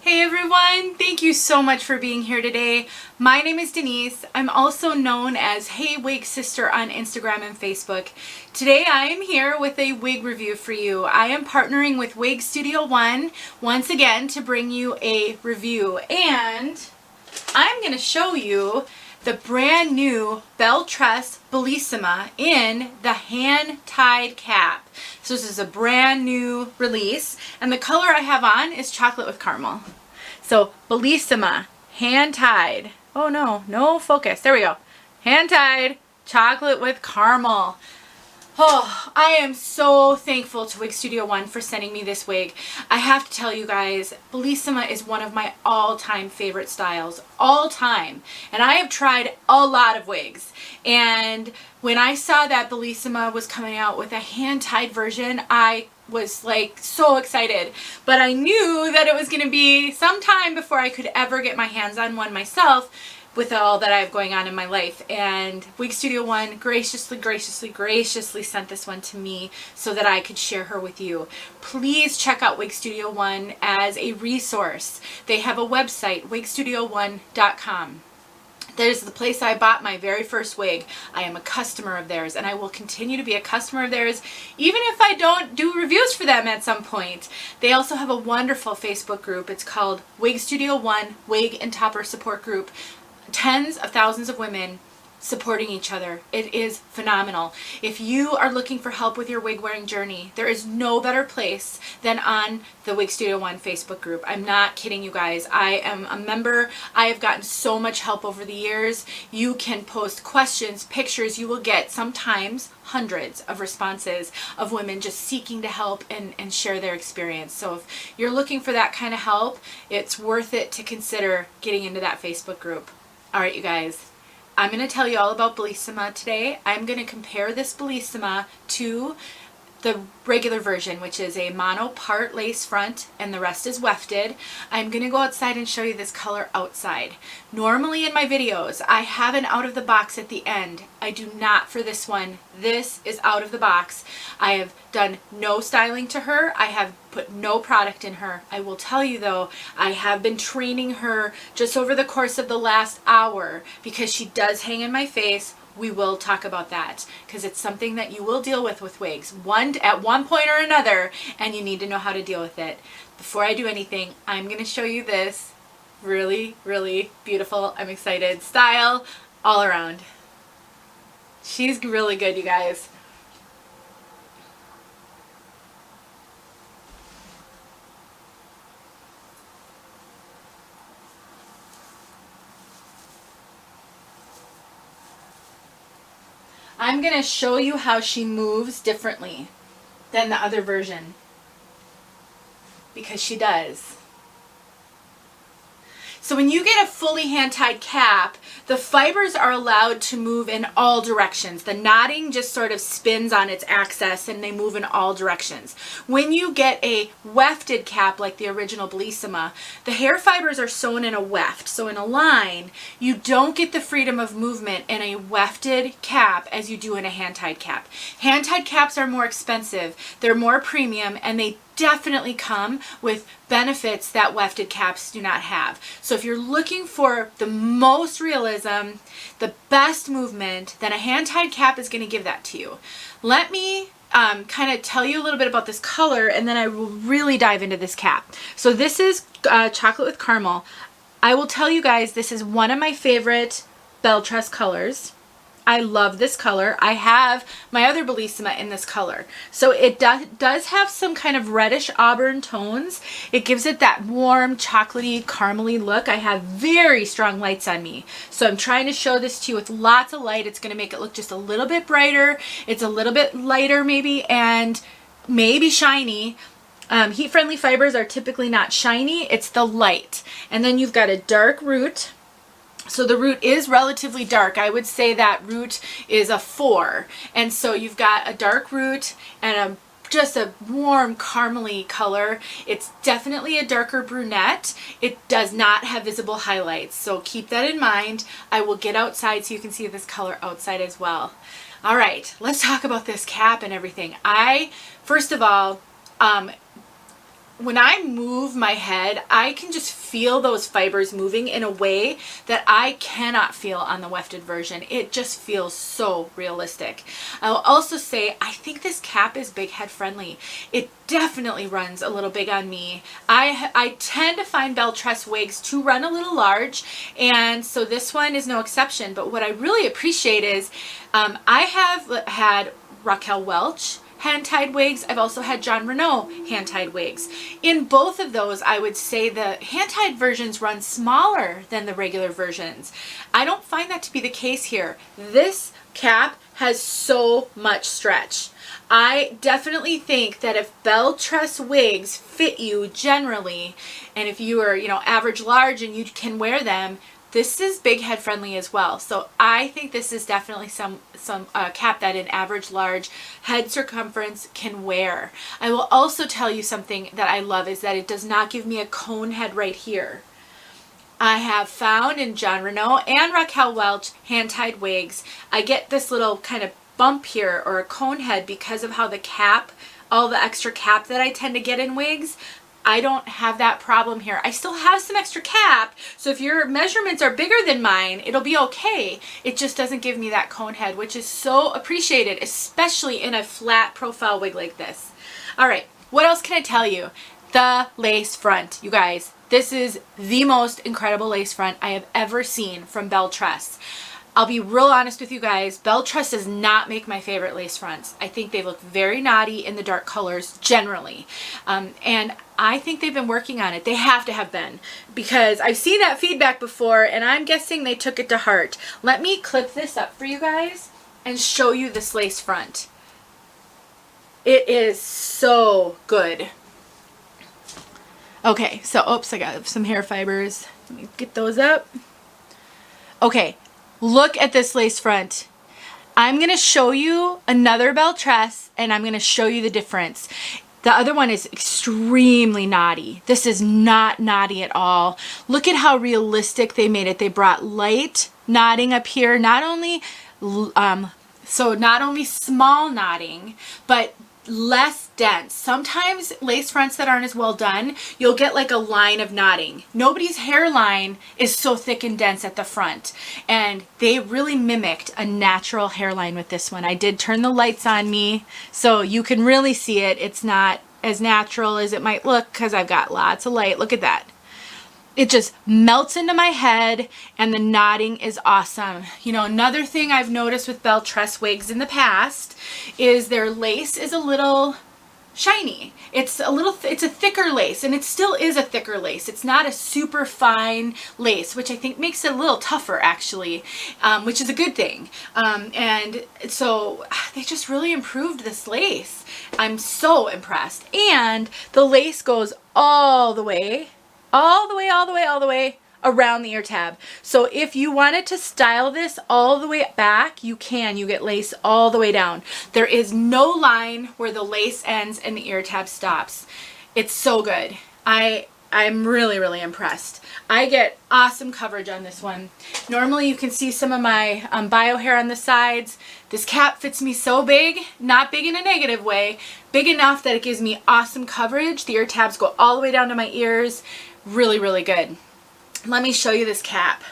Hey everyone, thank you so much for being here today. My name is Denise. I'm also known as heywigsister on Instagram and Facebook. Today I am here with a wig review for you. I am partnering with Wig Studio once again to bring you a review, and I'm going to show you the brand new Belle Tress Bellissima in the hand-tied cap. So this is a brand new release, and the color I have on is chocolate with caramel. So Bellissima, hand-tied. Oh no focus. There we go. Hand-tied, chocolate with caramel. Oh, I am so thankful to Wig Studio for sending me this wig. I have to tell you guys, Bellissima is one of my all-time favorite styles, all time. And I have tried a lot of wigs. And when I saw that Bellissima was coming out with a hand-tied version, I was like so excited. But I knew that it was going to be some time before I could ever get my hands on one myself, with all that I have going on in my life. And Wig Studio graciously sent this one to me so that I could share her with you. Please check out Wig Studio as a resource. They have a website, wigstudio1.com. That is the place I bought my very first wig. I am a customer of theirs, and I will continue to be a customer of theirs even if I don't do reviews for them at some point. They also have a wonderful Facebook group. It's called Wig Studio Wig and Topper Support Group. Tens of thousands of women supporting each other. It is phenomenal. If you are looking for help with your wig wearing journey, there is no better place than on the Wig Studio Facebook group. I'm not kidding you guys. I am a member. I have gotten so much help over the years. You can post questions, pictures. You will get sometimes hundreds of responses of women just seeking to help and share their experience. So if you're looking for that kind of help, it's worth it to consider getting into that Facebook group. All right, you guys. I'm going to tell you all about Bellissima today. I'm going to compare this Bellissima to the regular version, which is a mono part lace front and the rest is wefted. I'm going to go outside and show you this color outside. Normally in my videos, I have an out of the box at the end. I do not for this one. This is out of the box. I have done no styling to her. I have put no product in her. I will tell you though, I have been training her just over the course of the last hour because she does hang in my face. We will talk about that because it's something that you will deal with wigs at one point or another, and you need to know how to deal with it. Before I do anything, I'm going to show you this really beautiful, I'm excited, style all around. She's really good, you guys. I'm going to show you how she moves differently than the other version, because she does. So when you get a fully hand-tied cap, the fibers are allowed to move in all directions. The knotting just sort of spins on its axis and they move in all directions. When you get a wefted cap like the original Bellissima, the hair fibers are sewn in a weft. So in a line, you don't get the freedom of movement in a wefted cap as you do in a hand-tied cap. Hand-tied caps are more expensive, they're more premium, and they definitely come with benefits that wefted caps do not have. So if you're looking for the most realism, the best movement, then a hand-tied cap is going to give that to you. Let me kind of tell you a little bit about this color, and then I will really dive into this cap. So this is chocolate with caramel. I will tell you guys, this is one of my favorite Belle Tress colors. I love this color. I have my other Bellissima in this color. So it does have some kind of reddish auburn tones. It gives it that warm, chocolatey, caramely look. I have very strong lights on me. So I'm trying to show this to you with lots of light. It's going to make it look just a little bit brighter. It's a little bit lighter maybe, and maybe shiny. Heat-friendly fibers are typically not shiny. It's the light. And then you've got a dark root. So the root is relatively dark. I would say that root is a 4. And so you've got a dark root and just a warm caramely color. It's definitely a darker brunette. It does not have visible highlights. So keep that in mind. I will get outside so you can see this color outside as well. All right, let's talk about this cap and everything. First of all, when I move my head, I can just feel those fibers moving in a way that I cannot feel on the wefted version. It just feels so realistic. I will also say, I think this cap is big head friendly. It definitely runs a little big on me. I tend to find Belle Tress wigs to run a little large, and so this one is no exception. But what I really appreciate is I have had Raquel Welch hand-tied wigs. I've also had John Renault hand-tied wigs. In both of those, I would say the hand-tied versions run smaller than the regular versions. I don't find that to be the case here. This cap has so much stretch. I definitely think that if Belle Tress wigs fit you generally, and if you are, you know, average large and you can wear them, this is big head friendly as well. So I think this is definitely some cap that an average large head circumference can wear. I will also tell you something that I love is that it does not give me a cone head right here. I have found in John Renault and Raquel Welch hand-tied wigs, I get this little kind of bump here or a cone head because of how the cap, all the extra cap that I tend to get in wigs. I don't have that problem here. I still have some extra cap, so if your measurements are bigger than mine, it'll be okay. It just doesn't give me that cone head, which is so appreciated, especially in a flat profile wig like this. All right, what else can I tell you? The lace front, you guys. This is the most incredible lace front I have ever seen from Belle Tress. I'll be real honest with you guys, Belle Tress does not make my favorite lace fronts. I think they look very naughty in the dark colors generally. And I think they've been working on it. They have to have been, because I've seen that feedback before and I'm guessing they took it to heart. Let me clip this up for you guys and show you this lace front. It is so good. Okay, so oops, I got some hair fibers. Let me get those up. Okay. Look at this lace front. I'm going to show you another Belle Tress and I'm going to show you the difference. The other one is extremely naughty. This is not naughty at all. Look at how realistic they made it. They brought light knotting up here, not only small knotting, but less dense. Sometimes lace fronts that aren't as well done, you'll get like a line of knotting. Nobody's hairline is so thick and dense at the front, and they really mimicked a natural hairline with this one. I did turn the lights on me so you can really see it. It's not as natural as it might look because I've got lots of light. Look at that. It just melts into my head and the knotting is awesome. You know, another thing I've noticed with Belle Tress wigs in the past is their lace is a little shiny. It's a thicker lace, and it still is a thicker lace. It's not a super fine lace, which I think makes it a little tougher actually, which is a good thing. And so they just really improved this lace. I'm so impressed. And the lace goes all the way around the ear tab. So if you wanted to style this all the way back, you can. You get lace all the way down. There is no line where the lace ends and the ear tab stops. It's so good. I'm really, really impressed. I get awesome coverage on this one. Normally you can see some of my bio hair on the sides. This cap fits me so big, not big in a negative way, big enough that it gives me awesome coverage. The ear tabs go all the way down to my ears. Really, really good. Let me show you this cap.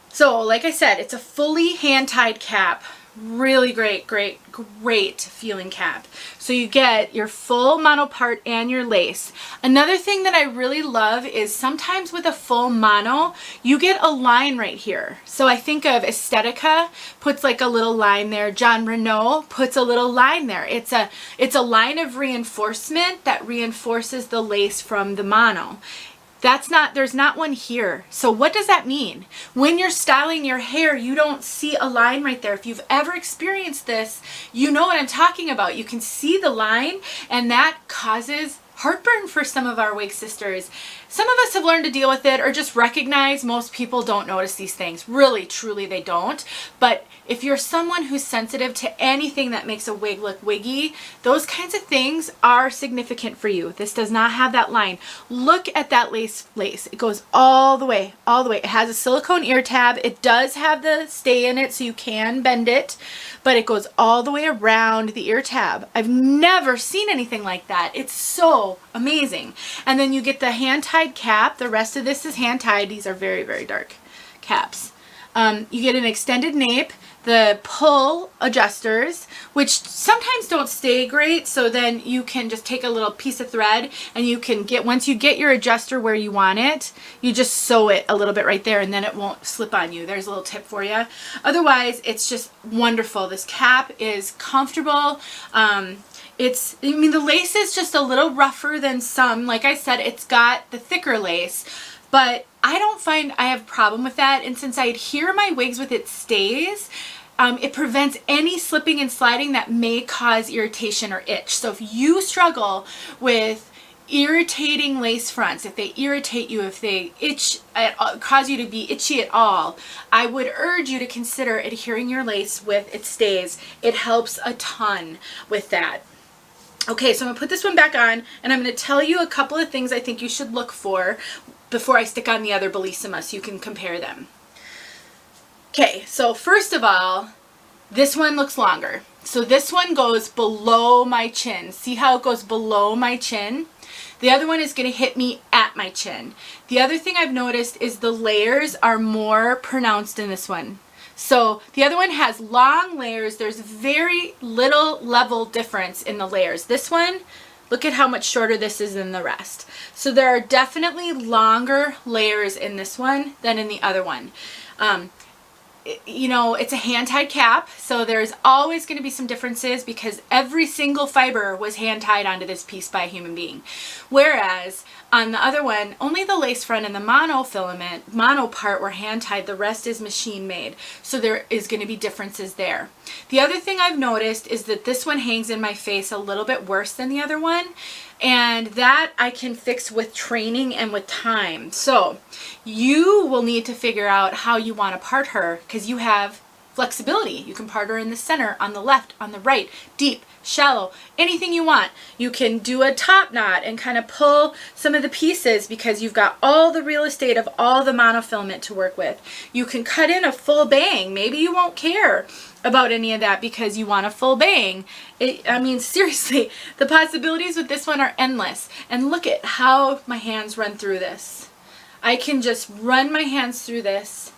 So like I said, it's a fully hand-tied cap. Really great feeling cap. So you get your full mono part and your lace. Another thing that I really love is sometimes with a full mono, you get a line right here. So I think of Estetica puts like a little line there. John Renault puts a little line there. It's a line of reinforcement that reinforces the lace from the mono. There's not one here. So what does that mean? When you're styling your hair, you don't see a line right there. If you've ever experienced this, you know what I'm talking about. You can see the line, and that causes heartburn for some of our wig sisters. Some of us have learned to deal with it or just recognize most people don't notice these things. Really, truly, they don't. But if you're someone who's sensitive to anything that makes a wig look wiggy, those kinds of things are significant for you. This does not have that line. Look at that lace. It goes all the way, all the way. It has a silicone ear tab. It does have the stay in it so you can bend it, but it goes all the way around the ear tab. I've never seen anything like that. It's so so amazing. And then you get the hand-tied cap. The rest of this is hand-tied. These are very, very dark caps. You get an extended nape, the pull adjusters, which sometimes don't stay great, so then you can just take a little piece of thread and you can get, once you get your adjuster where you want it, you just sew it a little bit right there and then it won't slip on you. There's a little tip for you. Otherwise, it's just wonderful. This cap is comfortable. I mean, the lace is just a little rougher than some. Like I said, it's got the thicker lace, but I don't find I have a problem with that. And since I adhere my wigs with its stays, it prevents any slipping and sliding that may cause irritation or itch. So if you struggle with irritating lace fronts, if they irritate you, if they itch, cause you to be itchy at all, I would urge you to consider adhering your lace with its stays. It helps a ton with that. Okay, so I'm gonna put this one back on and I'm gonna tell you a couple of things I think you should look for before I stick on the other Bellissima so you can compare them. Okay, so first of all, this one looks longer. So this one goes below my chin. See how it goes below my chin? The other one is going to hit me at my chin. The other thing I've noticed is the layers are more pronounced in this one. So the other one has long layers. There's very little level difference in the layers. This one, look at how much shorter this is than the rest. So there are definitely longer layers in this one than in the other one. You know, it's a hand-tied cap, so there's always going to be some differences because every single fiber was hand-tied onto this piece by a human being. Whereas on the other one, only the lace front and the mono part were hand-tied. The rest is machine-made. So there is going to be differences there. The other thing I've noticed is that this one hangs in my face a little bit worse than the other one. And that I can fix with training and with time. So you will need to figure out how you want to part her because you have flexibility. You can part her in the center, on the left, on the right, deep, shallow, anything you want. You can do a top knot and kind of pull some of the pieces because you've got all the real estate of all the monofilament to work with. You can cut in a full bang. Maybe you won't care about any of that because you want a full bang. I mean, seriously, the possibilities with this one are endless. And look at how my hands run through this. I can just run my hands through this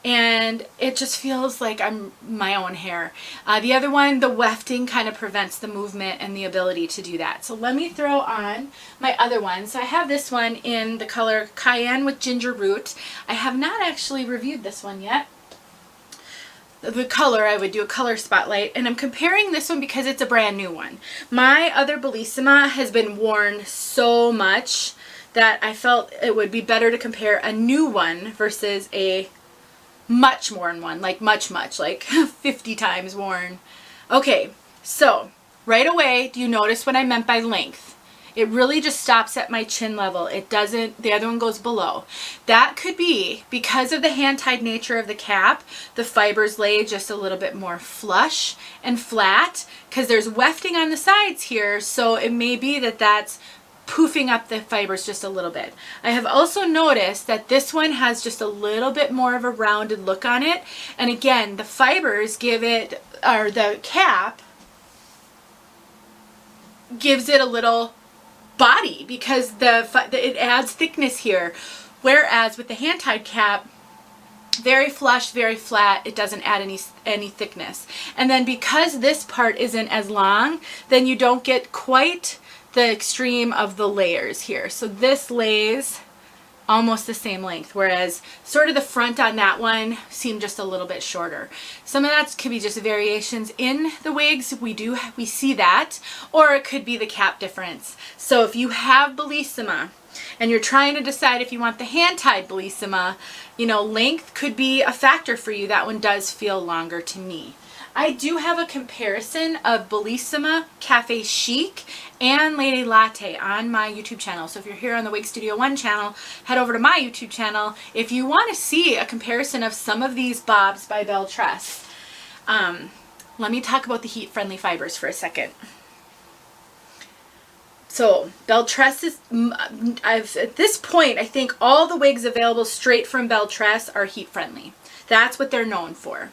and it just feels like I'm my own hair. The other one, the wefting kind of prevents the movement and the ability to do that. So let me throw on my other one. So I have this one in the color Cayenne with Ginger Root. I have not actually reviewed this one yet. The color, I would do a color spotlight, and I'm comparing this one because it's a brand new one. My other Bellissima has been worn so much that I felt it would be better to compare a new one versus a much worn one, like much, like 50 times worn. Okay, so right away, do you notice what I meant by length? It really just stops at my chin level. It doesn't, the other one goes below. That could be because of the hand-tied nature of the cap, the fibers lay just a little bit more flush and flat because there's wefting on the sides here, so it may be that that's poofing up the fibers just a little bit. I have also noticed that this one has just a little bit more of a rounded look on it, and again, the fibers give it, or the cap gives it a little body because it adds thickness here, whereas with the hand-tied cap, very flush, very flat, it doesn't add any thickness. And then because this part isn't as long, then you don't get quite the extreme of the layers here. So this lays almost the same length, whereas sort of the front on that one seemed just a little bit shorter. Some of that could be just variations in the wigs. We see that, or it could be the cap difference. So if you have Bellissima and you're trying to decide if you want the hand-tied Bellissima, you know, length could be a factor for you. That one does feel longer to me. I do have a comparison of Bellissima, Cafe Chic, and Lady Latte on my YouTube channel. So if you're here on the Wig Studio 1 channel, head over to my YouTube channel if you want to see a comparison of some of these bobs by Belle Tress. Let me talk about the heat-friendly fibers for a second. So Belle Tress is, at this point, I think all the wigs available straight from Belle Tress are heat-friendly. That's what they're known for.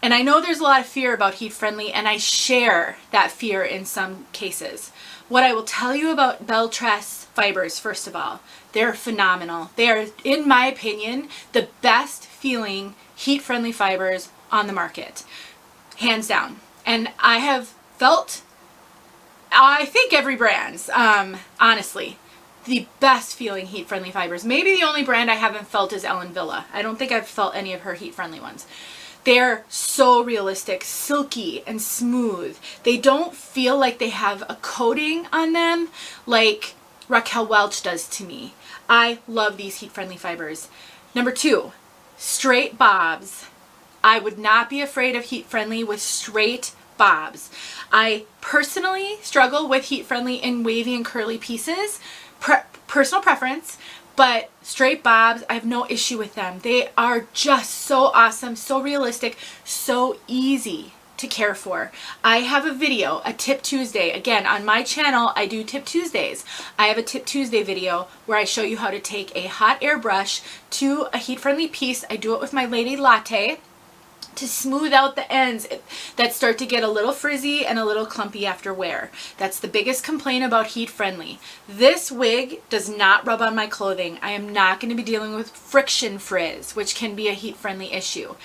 And I know there's a lot of fear about heat friendly, and I share that fear in some cases. What I will tell you about Belle Tress fibers, first of all, they're phenomenal. They are, in my opinion, the best feeling heat friendly fibers on the market, hands down. And I have felt, I think every brand's, honestly, the best feeling heat friendly fibers. Maybe the only brand I haven't felt is Ellen Villa. I don't think I've felt any of her heat friendly ones. They're so realistic, silky and smooth. They don't feel like they have a coating on them like Raquel Welch does to me. I love these heat friendly fibers. Number 2, straight bobs. I would not be afraid of heat friendly with straight bobs. I personally struggle with heat friendly in wavy and curly pieces, personal preference, but straight bobs, I have no issue with them. They are just so awesome, so realistic, so easy to care for. I have a video, a Tip Tuesday. Again, on my channel, I do Tip Tuesdays. I have a Tip Tuesday video where I show you how to take a hot air brush to a heat-friendly piece. I do it with my Lady Latte to smooth out the ends that start to get a little frizzy and a little clumpy after wear. That's the biggest complaint about heat friendly. This wig does not rub on my clothing. I am not going to be dealing with friction frizz, which can be a heat friendly issue.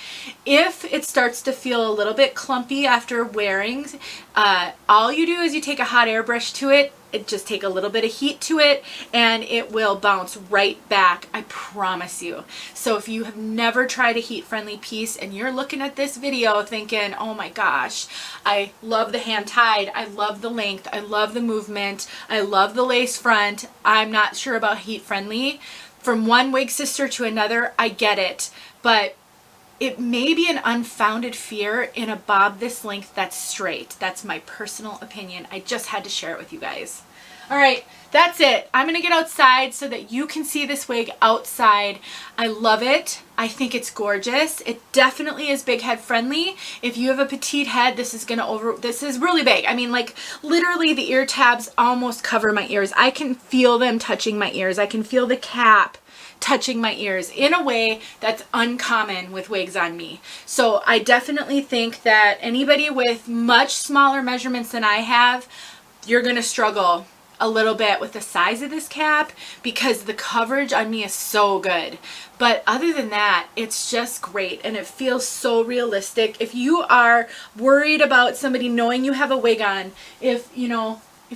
If it starts to feel a little bit clumpy after wearing, all you do is you take a hot airbrush to it, just take a little bit of heat to it, and it will bounce right back, I promise you. So if you have never tried a heat-friendly piece and you're looking at this video thinking, oh my gosh, I love the hand tied, I love the length, I love the movement, I love the lace front, I'm not sure about heat-friendly, from one wig sister to another, I get it, but it may be an unfounded fear in a bob this length that's straight. That's my personal opinion. I just had to share it with you guys. All right, that's it. I'm gonna get outside so that you can see this wig outside. I love it. I think it's gorgeous. It definitely is big head friendly. If you have a petite head, this is really big. I mean, like literally the ear tabs almost cover my ears. I can feel them touching my ears. I can feel the cap touching my ears in a way that's uncommon with wigs on me. So I definitely think that anybody with much smaller measurements than I have, you're gonna struggle a little bit with the size of this cap because the coverage on me is so good. But other than that, it's just great and it feels so realistic. If you are worried about somebody knowing you have a wig on, if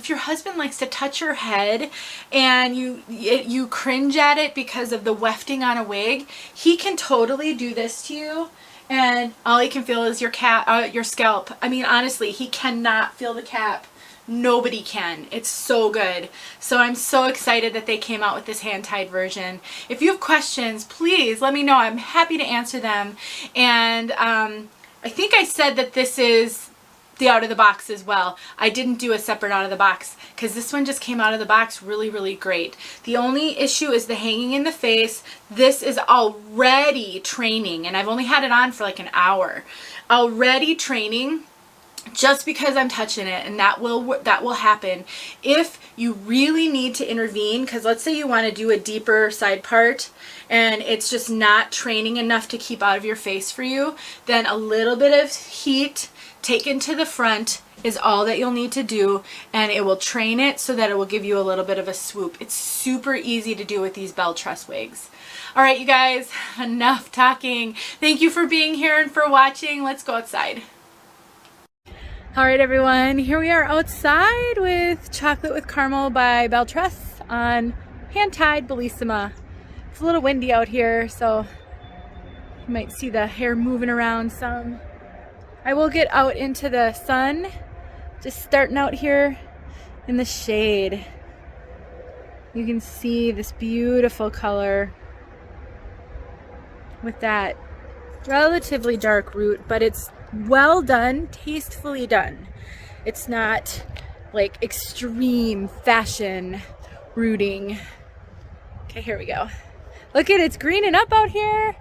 your husband likes to touch your head and you cringe at it because of the wefting on a wig, he can totally do this to you and all he can feel is your scalp. I mean, honestly, he cannot feel the cap. Nobody can. It's so good. So I'm so excited that they came out with this hand-tied version. If you have questions, please let me know. I'm happy to answer them. And I think I said that this is the out of the box as well. I didn't do a separate out of the box because this one just came out of the box really, really great. The only issue is the hanging in the face. This is already training and I've only had it on for like an hour. Already training just because I'm touching it, and that will happen. If you really need to intervene, because let's say you want to do a deeper side part and it's just not training enough to keep out of your face for you, then a little bit of heat taken to the front is all that you'll need to do, and it will train it so that it will give you a little bit of a swoop. It's super easy to do with these Belle Tress wigs. All right, you guys, enough talking. Thank you for being here and for watching. Let's go outside. All right, everyone, here we are outside with Chocolate with Caramel by Belle Tress on hand-tied Bellissima. It's a little windy out here, so you might see the hair moving around some. I will get out into the sun, just starting out here in the shade. You can see this beautiful color with that relatively dark root, but it's well done, tastefully done. It's not like extreme fashion rooting. Okay, here we go. Look at it, it's greening up out here.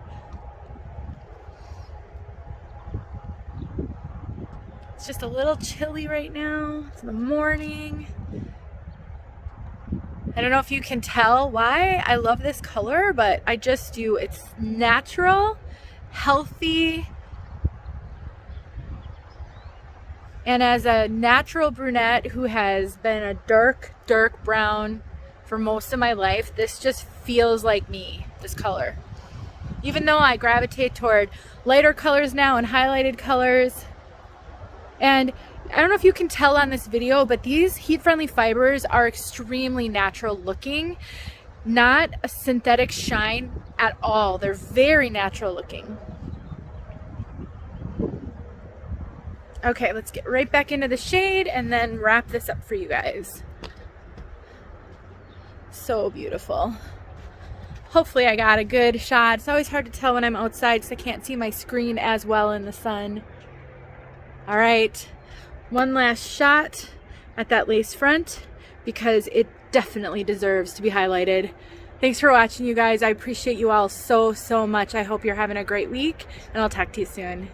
It's just a little chilly right now. It's the morning. I don't know if you can tell why I love this color, but I just do. It's natural, healthy, And as a natural brunette who has been a dark brown for most of my life, this just feels like me, this color. Even though I gravitate toward lighter colors now and highlighted colors. And I don't know if you can tell on this video, but these heat-friendly fibers are extremely natural looking. Not a synthetic shine at all. They're very natural looking. Okay, let's get right back into the shade and then wrap this up for you guys. So beautiful. Hopefully I got a good shot. It's always hard to tell when I'm outside because I can't see my screen as well in the sun. All right, one last shot at that lace front because it definitely deserves to be highlighted. Thanks for watching, you guys. I appreciate you all so much. I hope you're having a great week, and I'll talk to you soon.